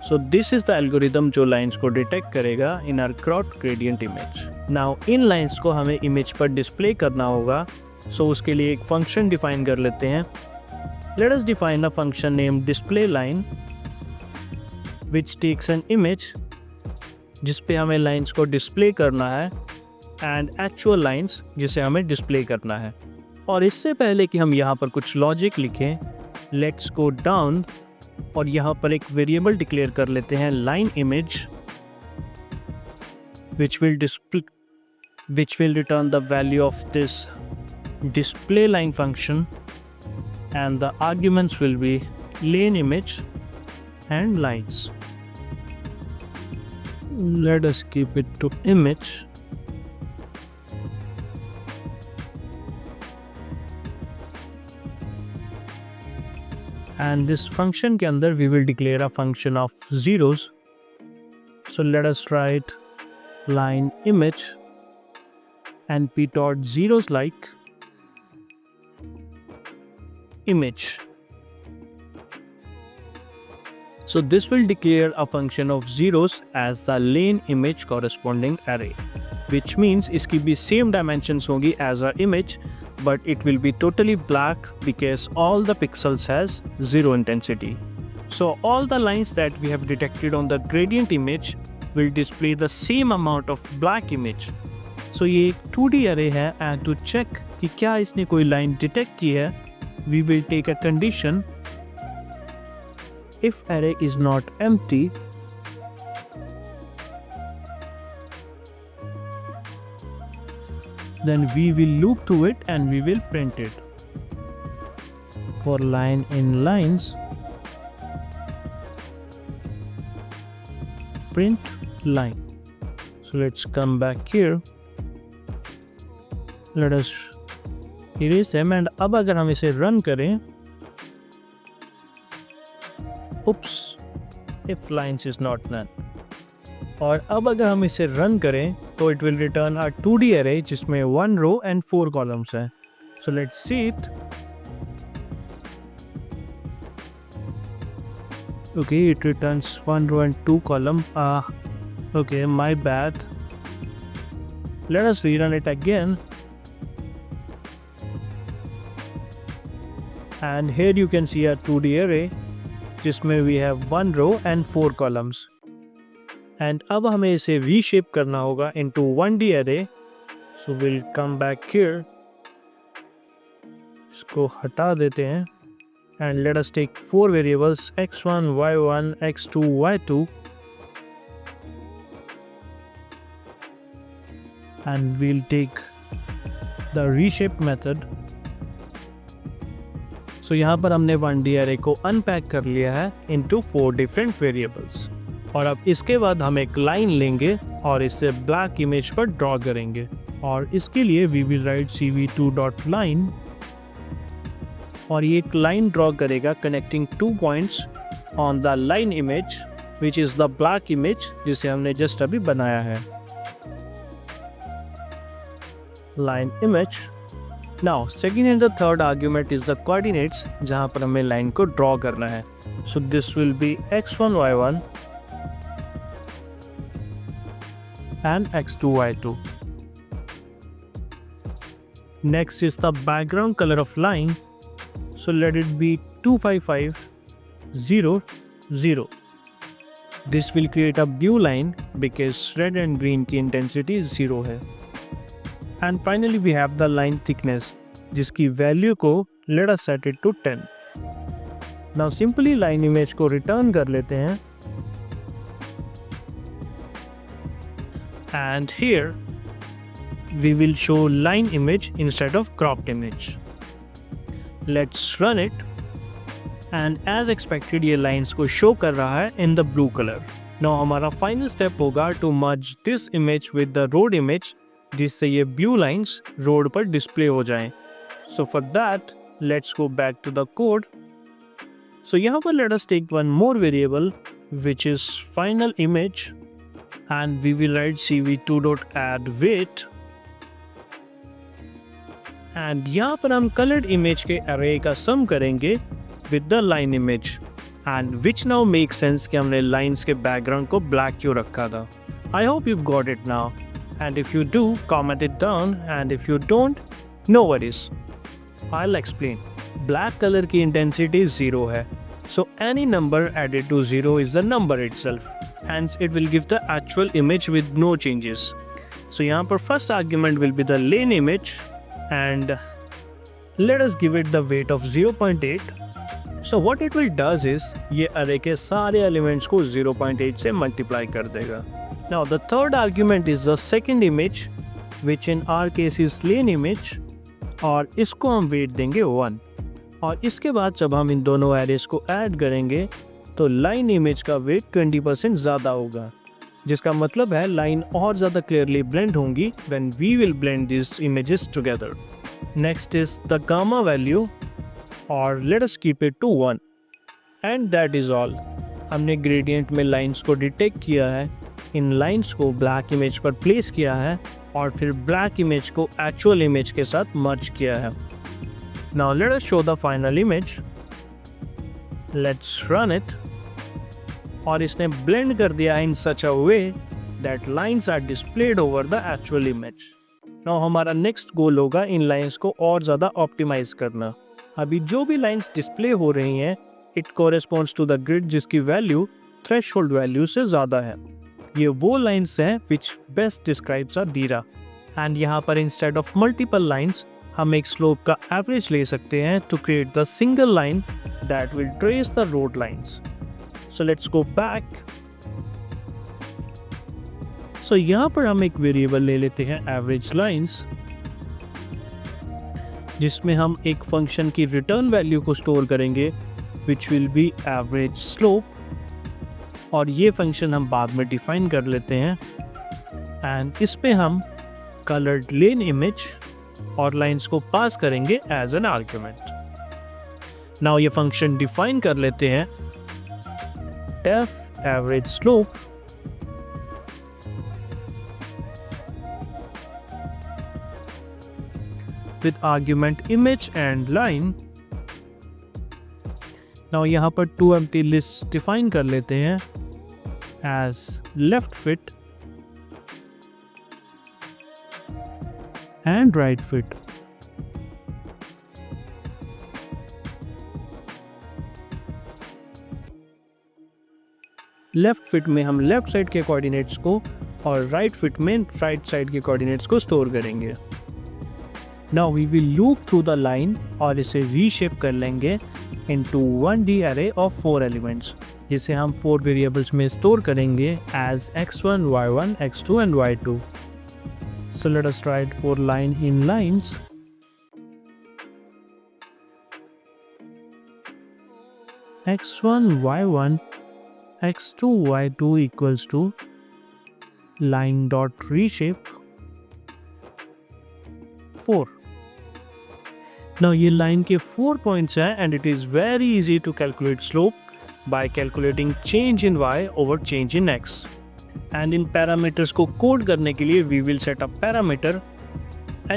So this is the algorithm जो लाइंस को डिटेक्ट करेगा in our cropped gradient image. Now इन लाइंस को हमें इमेज पर डिस्प्ले करना होगा, सो उसके लिए एक फंक्शन डिफाइन कर लेते हैं. Let us define a function name display line which takes an image, जिस पे हमें लाइंस को डिस्प्ले करना है, एंड एक्चुअल लाइंस जिसे हमें डिस्प्ले करना है. और इससे पहले कि हम यहाँ पर कुछ लॉजिक लिखें, लेट्स गो डाउन और यहाँ पर एक वेरिएबल डिक्लेयर कर लेते हैं line image, which will return the value of this display line function, and the arguments will be lane image and lines. Let us keep it to image. And this function के अंदर we will declare a function of zeros. So let us write line image np dot zeros like image. So this will declare a function of zeros as the lane image corresponding array, which means इसकी भी same dimensions होंगी as our image, but it will be totally black because all the pixels has zero intensity. So all the lines that we have detected on the gradient image will display the same amount of black image. So ये एक 2D array है, and to check कि क्या इसने कोई line detect की है, we will take a condition. If array is not empty, then we will loop to it and we will print it. For line in lines, print line. So let's come back here. Let us erase them, and अब अगर हम इसे run करें, oops, if lines is not none. और अब अगर हम इसे रन करें तो it will return a 2D array जिसमें 1 row and 4 columns हैं. So let's see it. Okay, it returns 1 row and 2 column. Okay, my bad. Let us rerun it again. And here you can see a 2D array जिसमें we have 1 row and 4 columns. And अब हमें इसे reshape करना होगा into 1D array. So we'll come back here. इसको हटा देते हैं. And let us take 4 variables x1, y1, x2, y2. And we'll take the reshape method. सो यहाँ पर हमने 1D अरे को अनपैक कर लिया है इनटू 4 डिफरेंट वेरिएबल्स। और अब इसके बाद हम एक लाइन लेंगे और इसे ब्लैक इमेज पर ड्रॉ करेंगे। और इसके लिए वी विल राइट cv2.line और ये एक लाइन ड्रॉ करेगा connecting 2 points on the line image which is the black image जिसे हमने जस्ट अभी बनाया है। Line image. Now second and the third argument is the coordinates जहाँ पर हमें लाइन को ड्रॉ करना है। So this will be x1 y1 and x2 y2. Next is the background color of line, so let it be 255 0 0. This will create a blue line because red and green की intensity 0 है। And finally we have the line thickness जिसकी value को let us set it to 10. Now simply line image को return कर लेते हैं and here we will show line image instead of cropped image. Let's run it and as expected ये lines को show कर रहा है in the blue color. Now हमारा final step होगा to merge this image with the road image जिससे ये blue lines road पर display हो जाएं. So for that let's go back to the code. So यहाँ पर let us take one more variable which is final image and we will write cv2.add weight and यहाँ पर हम colored image के array का sum करेंगे with the line image and which now makes sense कि हमने lines के background को black क्यों रखा था। I hope you got it now and if you do comment it down and if you don't no worries I'll explain। Black color की intensity 0 है so any number added to 0 is the number itself hence it will give the actual image with no changes। So यहाँ पर first argument will be the lane image and let us give it the weight of 0.8। So what it will does is ये array के सारे elements को 0.8 से multiply कर देगा। Now the third argument is the second image which in our case is lane image और इसको हम weight देंगे 1 और इसके बाद जब हम इन दोनों arrays को add करेंगे तो लाइन इमेज का वेट 20% ज़्यादा होगा जिसका मतलब है लाइन और ज़्यादा क्लियरली ब्लेंड होंगी when we will blend this images together. Next is the gamma value और let us keep it to 1 and that is all. हमने ग्रेडियंट में लाइंस को डिटेक्ट किया है, इन लाइंस को ब्लैक इमेज पर प्लेस किया है और फिर ब्लैक इमेज को एक्चुअल इमेज के साथ मर्ज किया है। Now let us show the final image. Let's run it और इसने ब्लेंड कर दिया है in such a way that lines are displayed over the actual image. Now हमारा नेक्स्ट गोल होगा इन लाइंस को और ज़्यादा ऑप्टिमाइज करना। अभी जो भी लाइंस डिस्प्ले हो रही हैं it corresponds to the grid जिसकी वैल्यू थ्रेशोल्ड वैल्यू से ज़्यादा है। ये वो लाइंस हैं विच बेस्ट डिस्क्राइब्स अ डीरा एंड यहाँ पर इंस्टेड ऑफ मल्टीपल लाइंस हम एक स्लोप का एवरेज ले सकते हैं to create the single line that will trace the road lines. So let's go back. So यहाँ पर हम एक वेरिएबल ले लेते हैं एवरेज लाइंस जिसमें हम एक फंक्शन की रिटर्न वैल्यू को स्टोर करेंगे विच विल बी एवरेज स्लोप और ये फंक्शन हम बाद में डिफाइन कर लेते हैं एंड इस पे हम कलर्ड लेन इमेज और लाइंस को पास करेंगे एज एन आर्ग्यूमेंट। नाउ ये फंक्शन डिफाइन कर लेते हैं def average slope with argument image and line। now यहाँ पर 2 empty lists define कर लेते हैं as left fit and right fit। Left fit में हम लेफ्ट साइड के कोऑर्डिनेट्स को और राइट फिट में राइट साइड के कोऑर्डिनेट्स को स्टोर करेंगे। Now we will loop through the line और इसे रीशेप कर लेंगे इनटू 1D अरे ऑफ 4 एलिमेंट्स जिसे हम 4 वेरिएबल्स में स्टोर करेंगे as x1, y1, x2 and y2। So let us write 4 line in lines x1 y1 x2 y2 equals to line dot reshape 4. Now ये line के 4 points हैं and it is very easy to calculate slope by calculating change in y over change in x. And in parameters को code करने के लिए we will set a parameter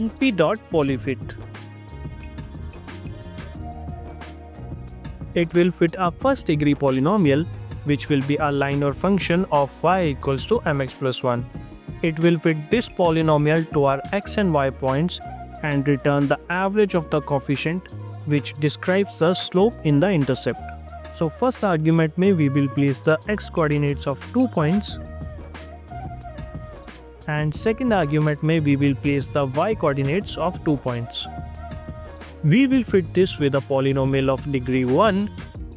np dot polyfit. It will fit a first degree polynomial which will be a linear function of y equals to mx plus 1. It will fit this polynomial to our x and y points and return the average of the coefficient which describes the slope in the intercept. So first argument में we will place the x coordinates of 2 points and second argument में we will place the y coordinates of 2 points. We will fit this with a polynomial of degree 1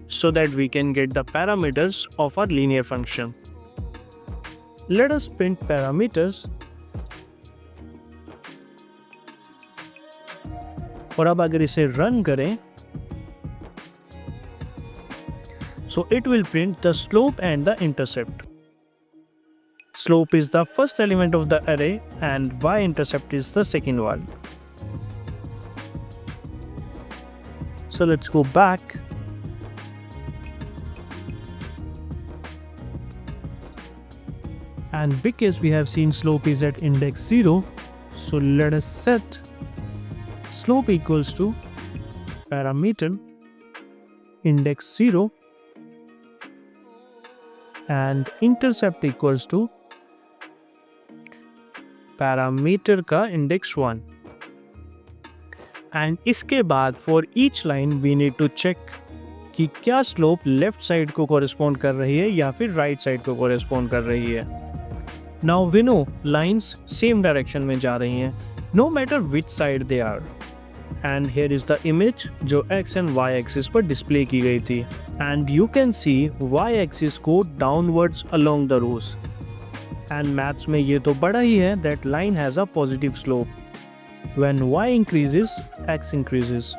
so that we can get the parameters of our linear function. Let us print parameters. और अब अगर इसे run करें so it will print the slope and the intercept. Slope is the first element of the array and y-intercept is the second one. So let's go back. And because we have seen slope is at index 0, so let us set slope equals to parameter index 0 and intercept equals to parameter का index 1. And इसके बाद for each line we need to check कि क्या slope left side को correspond कर रही है या फिर right side को correspond कर रही है. Now we know lines same direction में जा रही हैं no matter which side they are. And here is the image जो x and y axis पर display की गई थी. And you can see y axis को downwards along the rows. And maths में ये तो बड़ा ही है that line has a positive slope. When y increases, x increases.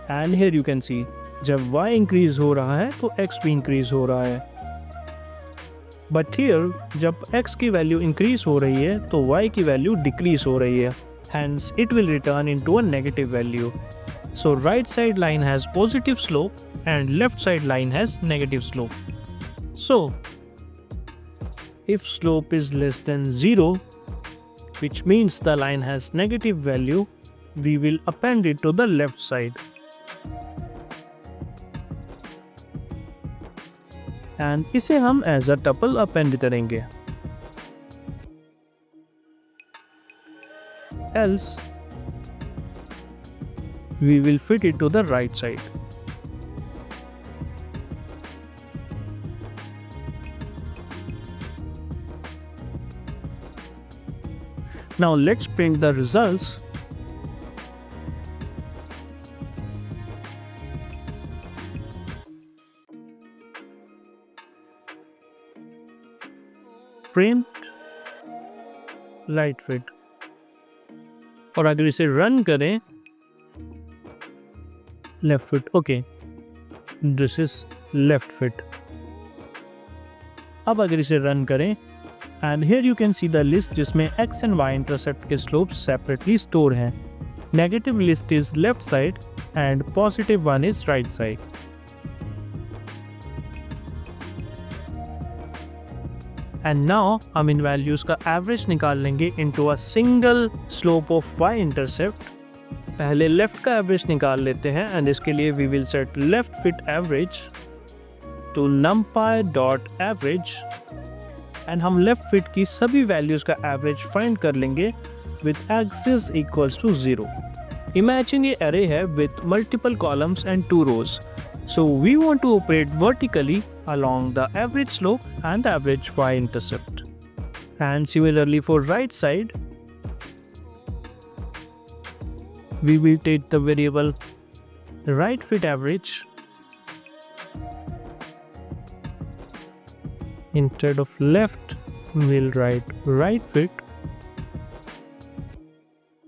And here you can see जब y increase हो रहा है तो x भी increase हो रहा है. But here जब x की value increase हो रही है तो y की value decrease हो रही है. Hence it will return into a negative value. So right side line has positive slope and left side line has negative slope. So if slope is less than 0, which means the line has negative value, we will append it to the left side. And इसे हम as a tuple append करेंगे. Else we will fit it to the right side. Now let's print the results. Print right fit. और अगर इसे run करें left fit okay this is left fit. अब अगर इसे रन करें and here you can see the list जिसमें x and y intercept के स्लोप सेपरेटली स्टोर हैं. Negative list is left side and positive one is right side. And now हम इन values का average निकाल लेंगे into a single slope of y intercept. पहले left का average निकाल लेते हैं एंड इसके लिए we will set left fit average to numpy dot average and हम लेफ्ट फिट की सभी वैल्यूज का एवरेज फाइंड कर लेंगे with axis equals to 0. Imagine ये अरे है with multiple columns and 2 rows. So we want to operate vertically along the average slope and the average y-intercept. And similarly for right side, we will take the variable right fit average instead of left, we'll write right fit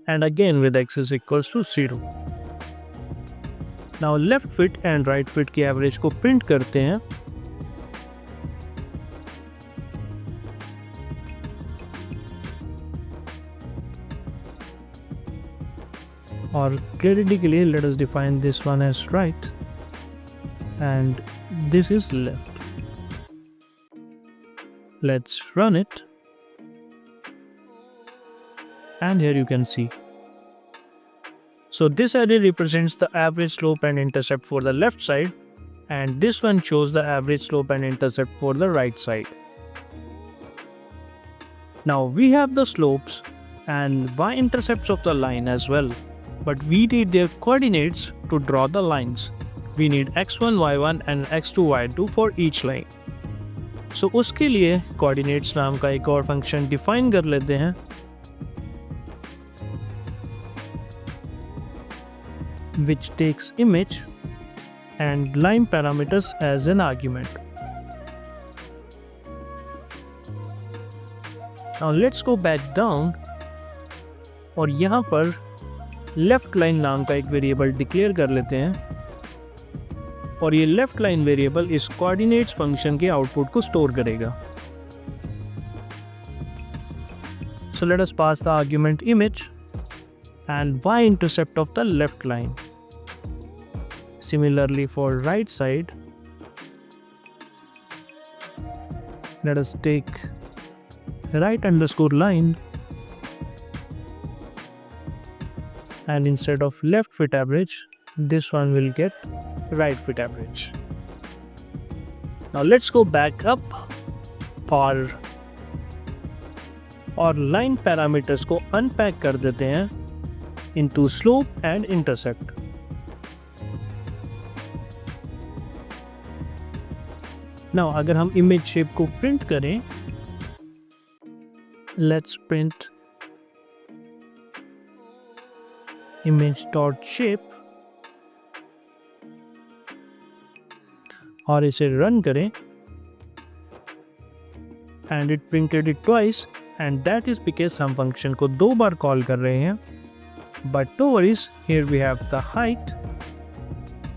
and again with x is equals to 0. Now left fit and right fit की average को print करते हैं। और clarity के लिए let us define this one as right and this is left. Let's run it and here you can see. So this array represents the average slope and intercept for the left side, and this one shows the average slope and intercept for the right side. Now we have the slopes and y-intercepts of the line as well, but we need their coordinates to draw the lines. We need x1, y1 and x2, y2 for each line. So उसके लिए coordinates नाम का एक और function define कर लेते हैं, which takes image and line parameters as an argument. Now let's go back down और यहाँ पर left line नाम का एक वेरिएबल डिक्लेयर कर लेते हैं और ये left line वेरिएबल इस coordinates फंक्शन के आउटपुट को स्टोर करेगा. So let us pass the argument image and y-intercept of the left line. Similarly for right side, let us take right underscore line and instead of left fit average, this one will get right fit average. Now let's go back up और line parameters को unpack कर देते हैं into slope and intercept. Now अगर हम image shape को print करें, let's print image dot shape और इसे run करें and it printed it twice and that is because हम function को दो बार कॉल कर रहे हैं. But no worries, here we have the height,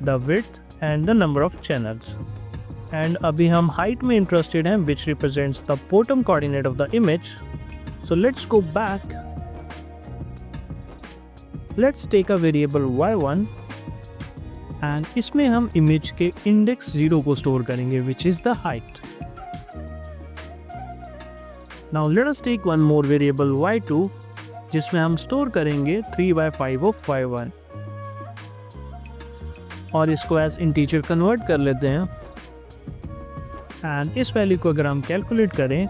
the width and the number of channels. And अभी हम height में interested हैं, which represents the bottom coordinate of the image. So let's go back. Let's take a variable y1 and इसमें हम image के index 0 को store करेंगे, which is the height. Now let us take one more variable y2 जिसमें हम store करेंगे 3/5 of y1 और इसको एज इंटीजर कन्वर्ट कर लेते हैं एंड इस वैल्यू को अगर हम कैलकुलेट करें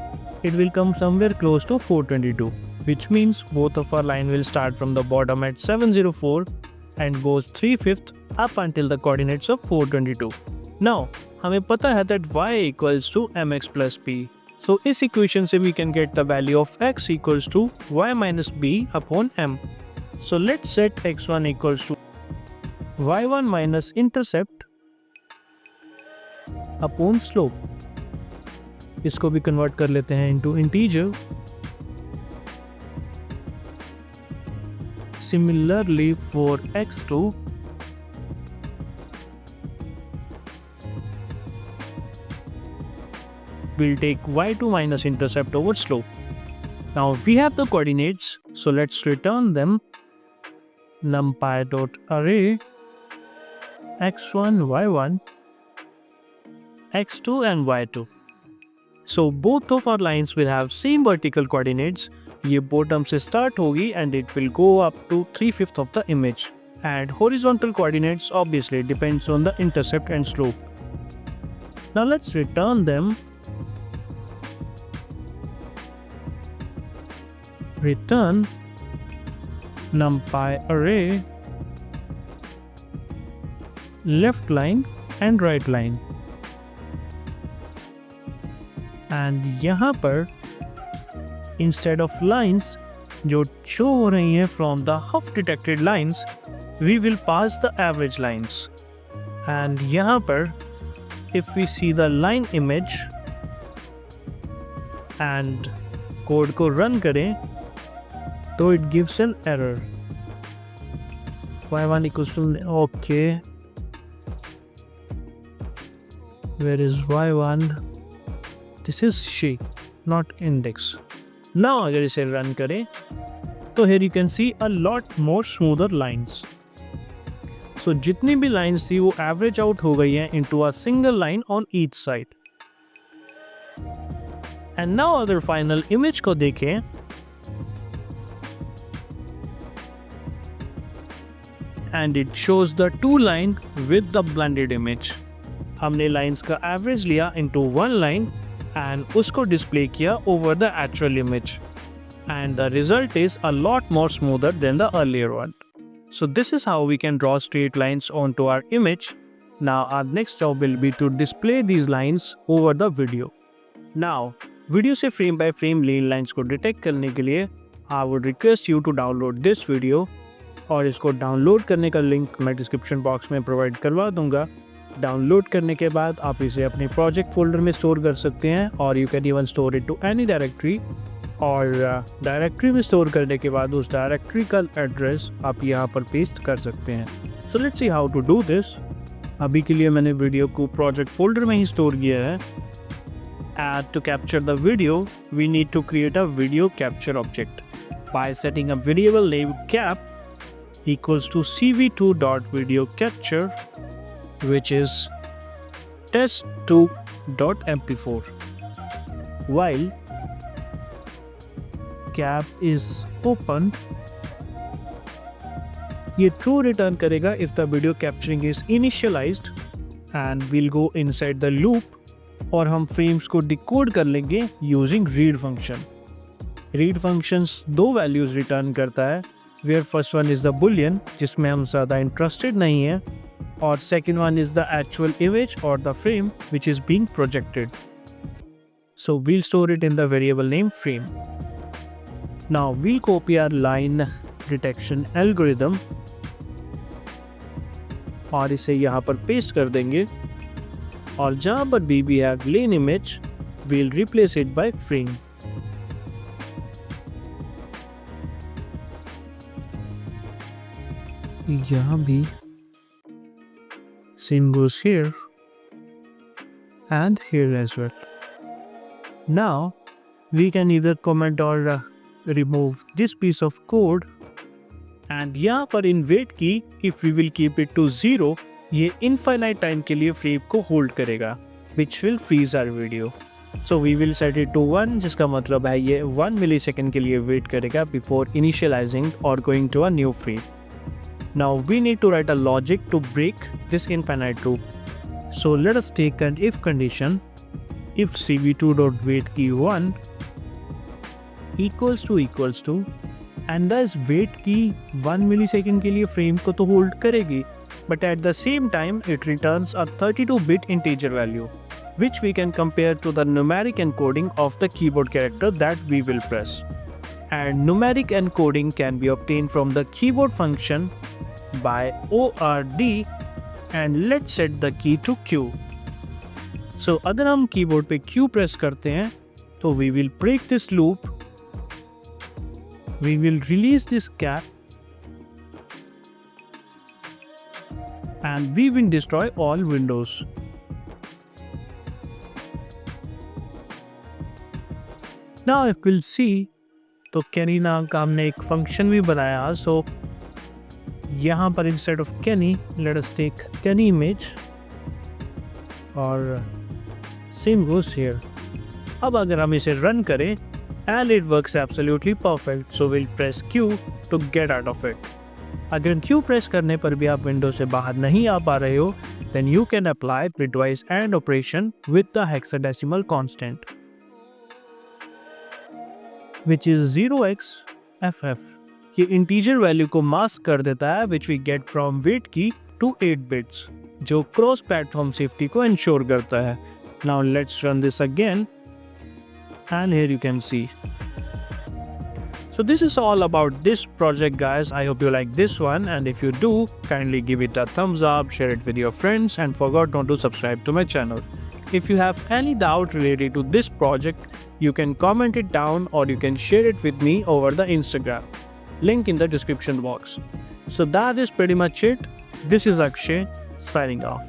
it will come somewhere close to 422 which means both of our line will start from the bottom at 704 and goes 3/5 up until the coordinates of 422. Now हमें पता है that y equals to mx plus p. So इस equation से we can get the value of x equals to y minus b upon m. So let's set x1 equals to y1 minus intercept upon slope. इसको भी convert कर लेते हैं into integer. Similarly for x2, we'll take y2 minus intercept over slope. Now we have the coordinates, so let's return them. Numpy dot array x1, y1, x2 and y2. So both of our lines will have same vertical coordinates. ये bottom से start होगी and it will go up to 3/5 of the image. And horizontal coordinates obviously depends on the intercept and slope. Now let's return them. Return numpy array left line and right line. And यहाँ पर instead of lines जो show हो रही हैं from the half detected lines, we will pass the average lines. And यहाँ पर if we see the line image and code को run करें तो it gives an error. y1 equals to okay. Where is y1? This is she, not index. Now अगर इसे run करें तो here you can see a lot more smoother lines. So जितनी भी lines थी वो average out हो गई हैं into a single line on each side. And now अगर final image को देखें and it shows the two line with the blended image. हमने lines का average लिया into one line and उसको display किया over the actual image. And the result is a lot more smoother than the earlier one. So this is how we can draw straight lines onto our image. Now our next job will be to display these lines over the video. Now, video से frame by frame lean lines को detect करने के लिए I would request you to download this video और इसको download करने का link मैं डिस्क्रिप्शन बॉक्स में प्रोवाइड करवा दूंगा. डाउनलोड करने के बाद आप इसे अपने प्रोजेक्ट फोल्डर में स्टोर कर सकते हैं और you can even store it to any directory. और डायरेक्टरी में स्टोर करने के बाद उस डायरेक्टरी का एड्रेस आप यहाँ पर पेस्ट कर सकते हैं. So let's see how to do this. अभी के लिए मैंने वीडियो को प्रोजेक्ट फोल्डर में ही स्टोर किया है. To capture the video, we need to create a video capture object by setting a variable named cap equals to cv2.videoCapture, which is test2.mp4. While cap is open, ये true return करेगा if the video capturing is initialized, and we'll go inside the loop और हम frames को decode कर लेंगे using read function. Read functions दो values return करता है, where first one is the boolean जिसमें हम ज़्यादा interested नहीं हैं, और second one is the actual image or the frame which is being projected. So we'll store it in the variable name frame. Now we'll copy our line detection algorithm और इसे यहाँ पर paste कर देंगे, और जहाँ पर भी we have lane image, we'll replace it by frame. यहाँ भी same goes here and here as well. Now we can either comment or remove this piece of code, and यहाँ पर in wait key, if we will keep it to 0, ये infinite time के लिए frame को hold करेगा, which will freeze our video. So we will set it to 1, जिसका मतलब है ये 1 millisecond के लिए wait करेगा before initializing or going to a new frame. Now we need to write a logic to break this infinite loop. So let us take an if condition. If cv2.waitKey1 equals to and thus wait key 1 millisecond के लिए frame को तो hold करेगी, but at the same time it returns a 32-bit integer value, which we can compare to the numeric encoding of the keyboard character that we will press. And numeric encoding can be obtained from the keyboard function by ORD, and let's set the key to Q. So अगर हम keyboard पे Q press करते हैं तो we will break this loop, we will release this cap, and we will destroy all windows. Now if we'll see, तो Kenny नाम का हमने एक function भी बनाया. So यहाँ पर instead of Kenny, let us take Kenny image, और same goes here. अब अगर हम इसे run करें, and it works absolutely perfect, so we'll press Q to get out of it. अगर Q प्रेस करने पर भी आप विंडो से बाहर नहीं आ पा रहे हो, then you can apply bitwise AND operation with the hexadecimal constant, which is 0xFF. ये integer value को mask कर देता है, which we get from wait key to 8 bits, जो cross platform safety को ensure करता है. Now let's run this again, and here you can see. So this is all about this project, guys. I hope you like this one, and if you do, kindly give it a thumbs up, share it with your friends, and forget not to subscribe to my channel. If you have any doubt related to this project, you can comment it down or you can share it with me over the Instagram. Link in the description box. So that is pretty much it. This is Akshay signing off.